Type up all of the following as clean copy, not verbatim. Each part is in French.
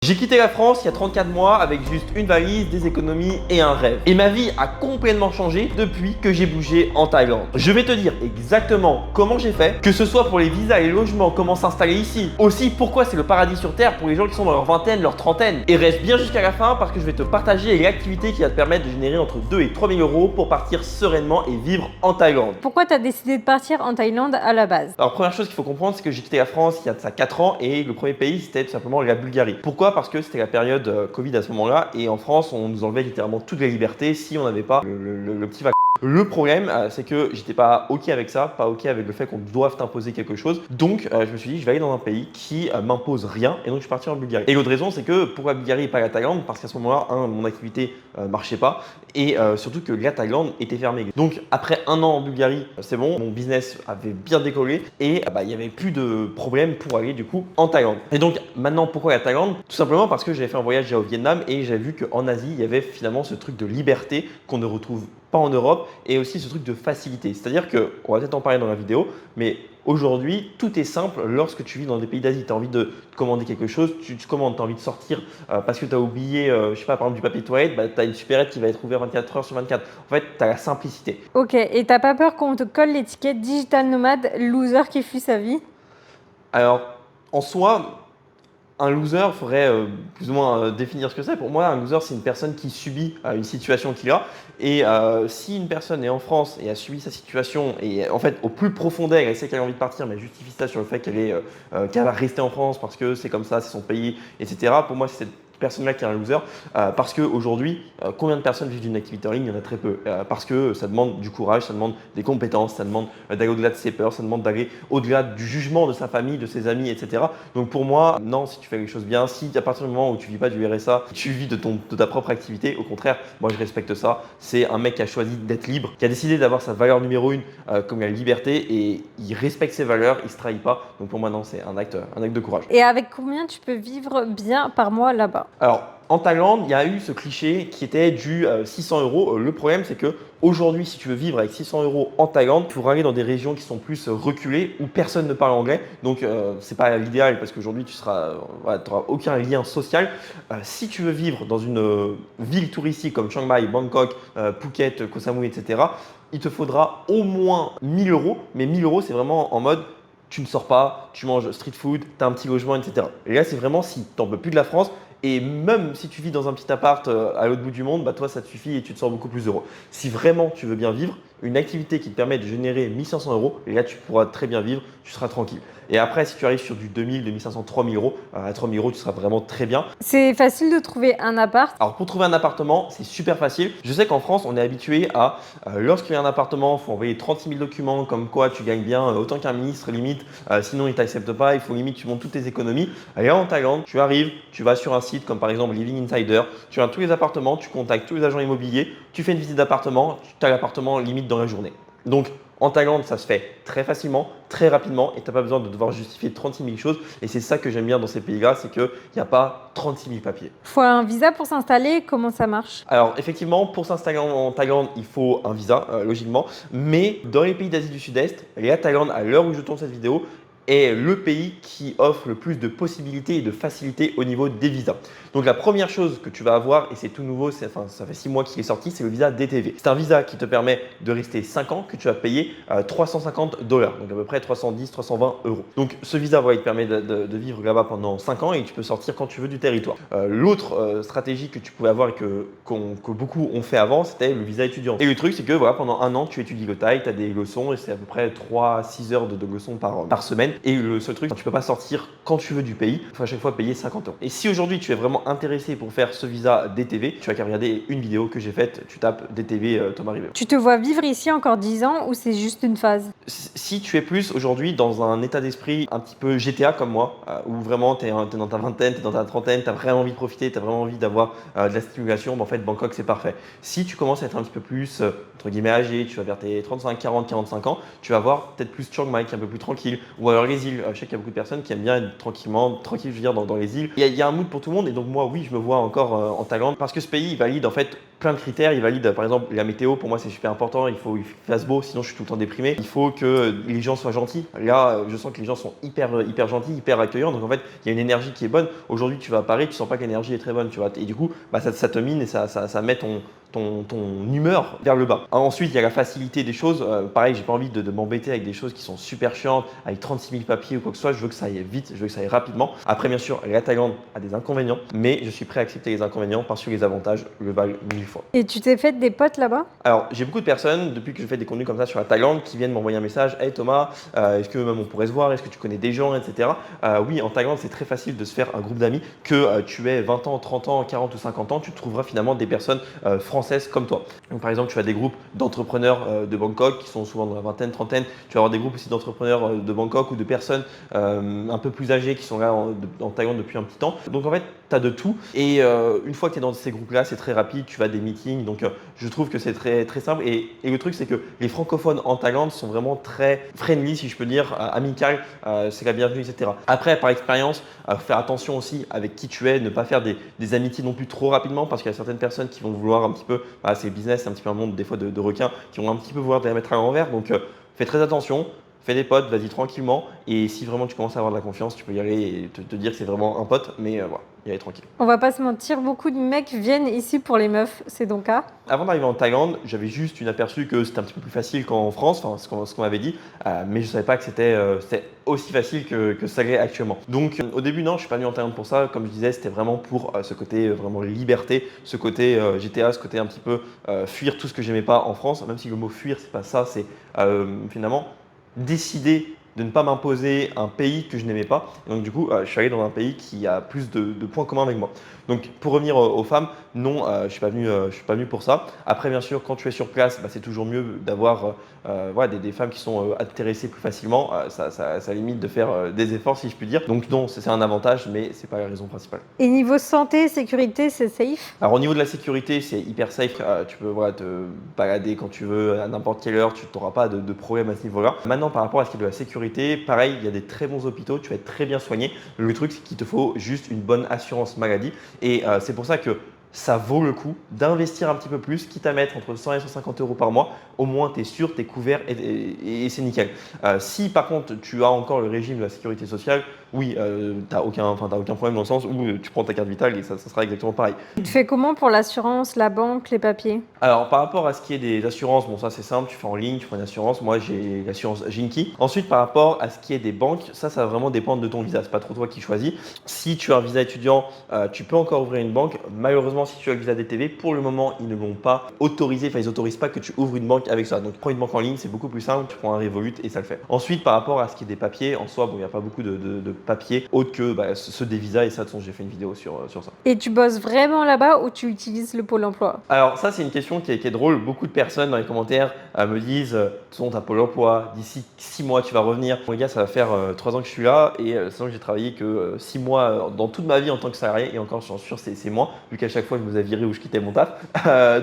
J'ai quitté la France il y a 34 mois avec juste une valise, des économies et un rêve. Et ma vie a complètement changé depuis que j'ai bougé en Thaïlande. Je vais te dire exactement comment j'ai fait, que ce soit pour les visas et les logements, comment s'installer ici. Aussi pourquoi c'est le paradis sur terre pour les gens qui sont dans leur vingtaine, leur trentaine. Et reste bien jusqu'à la fin parce que je vais te partager l'activité qui va te permettre de générer entre 2 et 3 000 euros pour partir sereinement et vivre en Thaïlande. Pourquoi tu as décidé de partir en Thaïlande à la base? Alors première chose qu'il faut comprendre, c'est que j'ai quitté la France il y a de ça 4 ans et le premier pays c'était tout simplement la Bulgarie. Pourquoi? Parce que c'était la période Covid à ce moment-là et en France on nous enlevait littéralement toute la liberté si on n'avait pas le petit vaccin. Le problème, c'est que j'étais pas OK avec ça, pas OK avec le fait qu'on doive t'imposer quelque chose. Donc, je me suis dit, je vais aller dans un pays qui m'impose rien et donc je suis parti en Bulgarie. Et l'autre raison, c'est que pourquoi la Bulgarie et pas la Thaïlande? Parce qu'à ce moment-là, mon activité marchait pas et surtout que la Thaïlande était fermée. Donc, après un an en Bulgarie, c'est bon, mon business avait bien décollé et il n'y avait plus de problème pour aller du coup en Thaïlande. Et donc, maintenant, pourquoi la Thaïlande? Tout simplement parce que j'avais fait un voyage déjà au Vietnam et j'avais vu qu'en Asie, il y avait finalement ce truc de liberté qu'on ne retrouve pas en Europe et aussi ce truc de facilité. C'est-à-dire que, on va peut-être en parler dans la vidéo, mais aujourd'hui, tout est simple lorsque tu vis dans des pays d'Asie. Tu as envie de commander quelque chose, tu commandes, tu as envie de sortir parce que tu as oublié, je sais pas, par exemple du papier de toilette, tu as une supérette qui va être ouverte 24 heures sur 24. En fait, tu as la simplicité. Ok, et t'as pas peur qu'on te colle l'étiquette digital nomade, loser qui fuit sa vie? Alors, en soi, un loser, il faudrait plus ou moins définir ce que c'est. Pour moi, un loser, c'est une personne qui subit une situation qu'il a. Et si une personne est en France et a subi sa situation, et en fait, au plus profond d'elle, elle sait qu'elle a envie de partir, mais elle justifie ça sur le fait qu'elle va rester en France parce que c'est comme ça, c'est son pays, etc. Pour moi, c'est cette personne-là qui est un loser. Parce qu'aujourd'hui, combien de personnes vivent d'une activité en ligne? Il y en a très peu. Parce que ça demande du courage, ça demande des compétences, ça demande d'aller au-delà de ses peurs, ça demande d'aller au-delà du jugement de sa famille, de ses amis, etc. Donc pour moi, non, si tu fais les choses bien, si à partir du moment où tu vis pas du RSA, tu vis de ta propre activité, au contraire, moi je respecte ça. C'est un mec qui a choisi d'être libre, qui a décidé d'avoir sa valeur numéro une comme la liberté et il respecte ses valeurs, il se trahit pas. Donc pour moi, non, c'est un acte de courage. Et avec combien tu peux vivre bien par mois là-bas? Alors, en Thaïlande, il y a eu ce cliché qui était du 600 euros. Le problème, c'est que aujourd'hui, si tu veux vivre avec 600 euros en Thaïlande, il faudra aller dans des régions qui sont plus reculées où personne ne parle anglais. Donc, c'est pas l'idéal parce qu'aujourd'hui, tu n'auras aucun lien social. Si tu veux vivre dans une ville touristique comme Chiang Mai, Bangkok, Phuket, Koh Samui, etc., il te faudra au moins 1000 euros. Mais 1000 euros, c'est vraiment en mode tu ne sors pas, tu manges street food, tu as un petit logement, etc. Et là, c'est vraiment si tu n'en peux plus de la France. Et même si tu vis dans un petit appart à l'autre bout du monde, bah toi ça te suffit et tu te sens beaucoup plus heureux. Si vraiment tu veux bien vivre, une activité qui te permet de générer 1500 euros, et là tu pourras très bien vivre, tu seras tranquille. Et après, si tu arrives sur du 2000, 2500, 3000 euros, à 3000 euros, tu seras vraiment très bien. C'est facile de trouver un appart? Alors pour trouver un appartement, c'est super facile. Je sais qu'en France, on est habitué à, lorsqu'il y a un appartement, il faut envoyer 36 000 documents, comme quoi tu gagnes bien autant qu'un ministre limite, sinon il ne t'accepte pas, il faut limite tu montes toutes tes économies. Allez en Thaïlande, tu arrives, tu vas sur un site comme par exemple Living Insider, tu as tous les appartements, tu contactes tous les agents immobiliers, tu fais une visite d'appartement, tu as l'appartement limite dans la journée. Donc en Thaïlande, ça se fait très facilement, très rapidement et tu n'as pas besoin de devoir justifier 36 000 choses. Et c'est ça que j'aime bien dans ces pays-là, c'est qu'il n'y a pas 36 000 papiers. Faut un visa pour s'installer? Comment ça marche? Alors effectivement, pour s'installer en Thaïlande, il faut un visa, logiquement. Mais dans les pays d'Asie du Sud-Est, la Thaïlande, à l'heure où je tourne cette vidéo, est le pays qui offre le plus de possibilités et de facilités au niveau des visas. Donc la première chose que tu vas avoir, et c'est tout nouveau, ça fait 6 mois qu'il est sorti, c'est le visa DTV. C'est un visa qui te permet de rester 5 ans que tu vas payer 350 $, donc à peu près 310, 320 euros. Donc ce visa, il te permet de vivre là-bas pendant 5 ans et tu peux sortir quand tu veux du territoire. L'autre stratégie que tu pouvais avoir et que beaucoup ont fait avant, c'était le visa étudiant. Et le truc, c'est que voilà, pendant un an, tu étudies le thaï, tu as des leçons et c'est à peu près 3 à 6 heures de leçons par semaine. Et le seul truc, tu peux pas sortir quand tu veux du pays, il faut à chaque fois payer 50 euros. Et si aujourd'hui tu es vraiment intéressé pour faire ce visa DTV, tu as qu'à regarder une vidéo que j'ai faite, tu tapes DTV Thomas Ribeiro. Tu te vois vivre ici encore 10 ans ou c'est juste une phase? Si tu es plus aujourd'hui dans un état d'esprit un petit peu GTA comme moi, où vraiment tu es dans ta vingtaine, tu es dans ta trentaine, tu as vraiment envie de profiter, tu as vraiment envie d'avoir de la stimulation, en fait Bangkok c'est parfait. Si tu commences à être un petit peu plus entre guillemets âgé, tu vas vers tes 35, 40, 45 ans, tu vas voir peut-être plus Chiang Mai qui est un peu plus tranquille, ou alors Les îles, je sais qu'il y a beaucoup de personnes qui aiment bien être tranquille, je veux dire, dans les îles. Il y a un mood pour tout le monde et donc moi, oui, je me vois encore en Thaïlande parce que ce pays, il valide en fait plein de critères. Il valide par exemple la météo, pour moi c'est super important, il faut qu'il fasse beau, sinon je suis tout le temps déprimé. Il faut que les gens soient gentils. Là, je sens que les gens sont hyper gentils, hyper accueillants. Donc en fait, il y a une énergie qui est bonne. Aujourd'hui, tu vas à Paris, tu sens pas que l'énergie est très bonne, tu vois. Et du coup, ça te mine et ça met ton humeur vers le bas. Ensuite, il y a la facilité des choses. Pareil, j'ai pas envie de m'embêter avec des choses qui sont super chiantes, avec 36 000 papiers ou quoi que ce soit. Je veux que ça aille vite, je veux que ça aille rapidement. Après, bien sûr, la Thaïlande a des inconvénients, mais je suis prêt à accepter les inconvénients parce que les avantages le valent 1000 fois. Et tu t'es fait des potes là-bas? Alors, j'ai beaucoup de personnes, depuis que je fais des contenus comme ça sur la Thaïlande, qui viennent m'envoyer un message. Hey Thomas, est-ce que même on pourrait se voir? Est-ce que tu connais des gens, etc. Oui, en Thaïlande, c'est très facile de se faire un groupe d'amis. Que tu aies 20 ans, 30 ans, 40 ou 50 ans, tu trouveras finalement des personnes françaises comme toi. Donc, par exemple, tu as des groupes d'entrepreneurs de Bangkok qui sont souvent dans la vingtaine, trentaine. Tu vas avoir des groupes aussi d'entrepreneurs de Bangkok ou de personnes un peu plus âgées qui sont là en Thaïlande depuis un petit temps. Donc, en fait, tu as de tout. Et une fois que tu es dans ces groupes-là, c'est très rapide. Tu vas à des meetings. Donc, je trouve que c'est très simple. Et le truc, c'est que les francophones en Thaïlande sont vraiment très friendly, si je peux dire, amicales. C'est la bienvenue, etc. Après, par expérience, faire attention aussi avec qui tu es, ne pas faire des amitiés non plus trop rapidement parce qu'il y a certaines personnes qui vont vouloir un petit peu, c'est le business, c'est un petit peu un monde des fois de requins, qui vont un petit peu vouloir te la mettre à l'envers. Donc, fais très attention. Fais des potes, vas-y tranquillement. Et si vraiment tu commences à avoir de la confiance, tu peux y aller et te dire que c'est vraiment un pote. Mais voilà, y aller tranquille. On va pas se mentir, beaucoup de mecs viennent ici pour les meufs, c'est ton cas? Avant d'arriver en Thaïlande, j'avais juste une aperçu que c'était un petit peu plus facile qu'en France, enfin ce qu'on m'avait dit, mais je ne savais pas que c'était aussi facile que ça l'est actuellement. Donc au début, non, je ne suis pas venu en Thaïlande pour ça. Comme je disais, c'était vraiment pour ce côté vraiment liberté, ce côté GTA, ce côté un petit peu fuir tout ce que j'aimais pas en France, même si le mot fuir, c'est pas ça, c'est finalement décider de ne pas m'imposer un pays que je n'aimais pas. Et donc du coup, je suis allé dans un pays qui a plus de points communs avec moi. Donc pour revenir aux femmes, non, je ne suis pas venu pour ça. Après, bien sûr, quand tu es sur place, c'est toujours mieux d'avoir voilà, des femmes qui sont intéressées plus facilement. Ça limite de faire des efforts, si je puis dire. Donc non, c'est un avantage, mais ce n'est pas la raison principale. Et niveau santé, sécurité, c'est safe? Alors au niveau de la sécurité, c'est hyper safe. Tu peux voilà, te balader quand tu veux, à n'importe quelle heure. Tu n'auras pas de problème à ce niveau-là. Maintenant, par rapport à ce qui est de la sécurité, pareil, il y a des très bons hôpitaux. Tu vas être très bien soigné. Le truc, c'est qu'il te faut juste une bonne assurance maladie. Et c'est pour ça que ça vaut le coup d'investir un petit peu plus, quitte à mettre entre 100 et 150 euros par mois. Au moins, tu es sûr, tu es couvert et c'est nickel. Si par contre, tu as encore le régime de la sécurité sociale, oui, tu n'as aucun problème dans le sens où tu prends ta carte vitale et ça sera exactement pareil. Tu te fais comment pour l'assurance, la banque, les papiers? Alors, par rapport à ce qui est des assurances, bon, ça c'est simple, tu fais en ligne, tu prends une assurance. Moi, j'ai l'assurance Jinky. Ensuite, par rapport à ce qui est des banques, ça va vraiment dépendre de ton visa. C'est pas trop toi qui choisis. Si tu as un visa étudiant, tu peux encore ouvrir une banque. Malheureusement, si tu as le visa DTV, pour le moment, ils ne l'ont pas autorisé. Enfin, ils n'autorisent pas que tu ouvres une banque avec ça. Donc, prends une banque en ligne, c'est beaucoup plus simple. Tu prends un Revolut et ça le fait. Ensuite, par rapport à ce qui est des papiers, en soi, bon, il n'y a pas beaucoup de papiers autres que ceux des visas. Et ça, de toute façon, j'ai fait une vidéo sur ça. Et tu bosses vraiment là-bas ou tu utilises le Pôle emploi? Alors, ça, c'est une question qui est drôle. Beaucoup de personnes dans les commentaires me disent de toute façon, tu as Pôle emploi, d'ici 6 mois, tu vas revenir. Bon, les gars, ça va faire 3 ans que je suis là et sinon, j'ai travaillé que 6 mois dans toute ma vie en tant que salarié et encore, j'en suis sûr, c'est moins, vu qu'à chaque fois, je me faisais virer ou je quittais mon taf.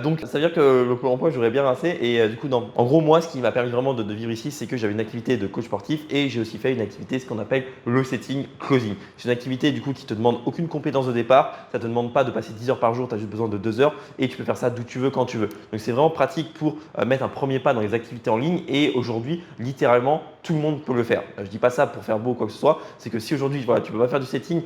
Donc, ça veut dire que le Pôle emploi, j'aurais bien rincé. Et du coup, non. En gros, moi, ce qui m'a permis vraiment de vivre ici, c'est que j'avais une activité de coach sportif et j'ai aussi fait une activité, ce qu'on appelle le setting closing. C'est une activité du coup qui te demande aucune compétence de départ. Ça ne te demande pas de passer 10 heures par jour, tu as juste besoin de 2 heures et tu peux faire ça d'où tu veux, quand tu veux. Donc, c'est vraiment pratique pour mettre un premier pas dans les activités en ligne et aujourd'hui, littéralement, tout le monde peut le faire. Je ne dis pas ça pour faire beau ou quoi que ce soit, c'est que si aujourd'hui voilà, tu ne peux pas faire du setting,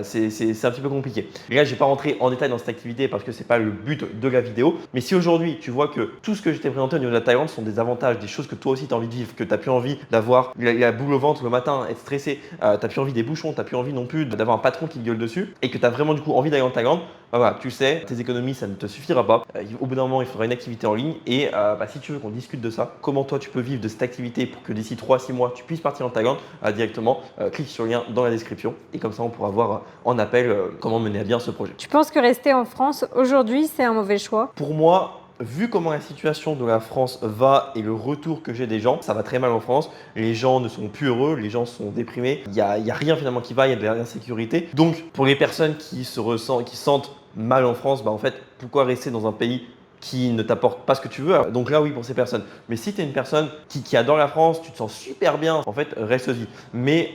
c'est un petit peu compliqué. Et là, je ne vais pas rentrer en détail dans cette activité parce que ce n'est pas le but de la vidéo. Mais si aujourd'hui, tu vois que tout ce que je t'ai présenté au niveau de la Thaïlande sont des avantages, des choses que toi aussi tu as envie de vivre, que tu n'as plus envie d'avoir la boule au ventre le matin, être stressé, tu n'as plus envie des bouchons, tu n'as plus envie non plus d'avoir un patron qui te gueule dessus et que tu as vraiment du coup envie d'aller en Thaïlande, voilà, tu sais, tes économies, ça ne te suffira pas. Au bout d'un moment, il faudra une activité en ligne et si tu veux qu'on discute de ça, comment toi tu peux vivre de cette activité pour que d'ici 3-6 mois, tu puisses partir en Thaïlande, directement, clique sur le lien dans la description et comme ça, on pourra voir en appel comment mener à bien ce projet. Tu penses que rester en France aujourd'hui, c'est un mauvais choix? Pour moi, vu comment la situation de la France va et le retour que j'ai des gens, ça va très mal en France. Les gens ne sont plus heureux, les gens sont déprimés. Il y a rien finalement qui va, il y a de l'insécurité. Donc, pour les personnes qui sentent mal en France, en fait, pourquoi rester dans un pays qui ne t'apportent pas ce que tu veux. Donc là, oui, pour ces personnes. Mais si tu es une personne qui adore la France, tu te sens super bien, en fait, reste-y. Mais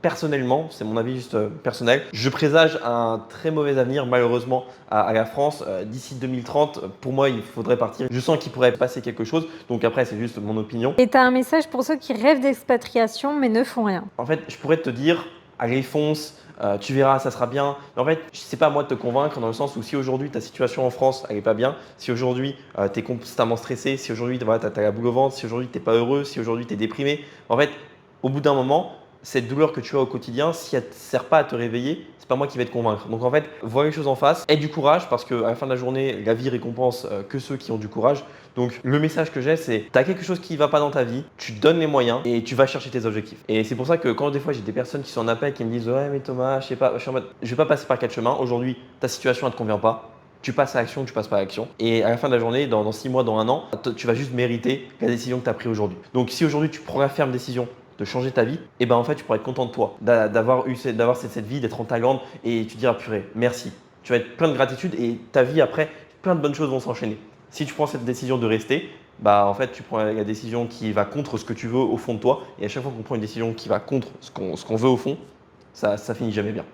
personnellement, c'est mon avis juste personnel, je présage un très mauvais avenir, malheureusement, à la France. D'ici 2030, pour moi, il faudrait partir. Je sens qu'il pourrait passer quelque chose. Donc après, c'est juste mon opinion. Et tu as un message pour ceux qui rêvent d'expatriation mais ne font rien. En fait, je pourrais te dire, allez, fonce. Tu verras, ça sera bien. Mais en fait, c'est pas à moi de te convaincre dans le sens où si aujourd'hui ta situation en France elle est pas bien, si aujourd'hui tu es constamment stressé, si aujourd'hui voilà, tu as la boule au ventre, si aujourd'hui tu n'es pas heureux, si aujourd'hui tu es déprimé, en fait, au bout d'un moment, cette douleur que tu as au quotidien, si elle ne sert pas à te réveiller, c'est pas moi qui vais te convaincre. Donc en fait, vois les choses en face, aie du courage parce qu'à la fin de la journée, la vie récompense que ceux qui ont du courage. Donc le message que j'ai, c'est tu as quelque chose qui ne va pas dans ta vie, tu te donnes les moyens et tu vas chercher tes objectifs. Et c'est pour ça que quand des fois j'ai des personnes qui sont en appel qui me disent ouais mais Thomas, je sais pas, je suis en mode, je vais pas passer par quatre chemins. Aujourd'hui, ta situation elle te convient pas. Tu passes à l'action, tu passes pas à l'action. Et à la fin de la journée, dans 6 mois, dans 1 an, tu vas juste mériter la décision que tu as prise aujourd'hui. Donc si aujourd'hui tu prends la ferme décision de changer ta vie, et ben en fait tu pourrais être content de toi, d'avoir cette vie, d'être en Thaïlande et tu te diras purée, merci. Tu vas être plein de gratitude et ta vie après, plein de bonnes choses vont s'enchaîner. Si tu prends cette décision de rester, bah en fait tu prends la décision qui va contre ce que tu veux au fond de toi et à chaque fois qu'on prend une décision qui va contre ce qu'on veut au fond, ça finit jamais bien.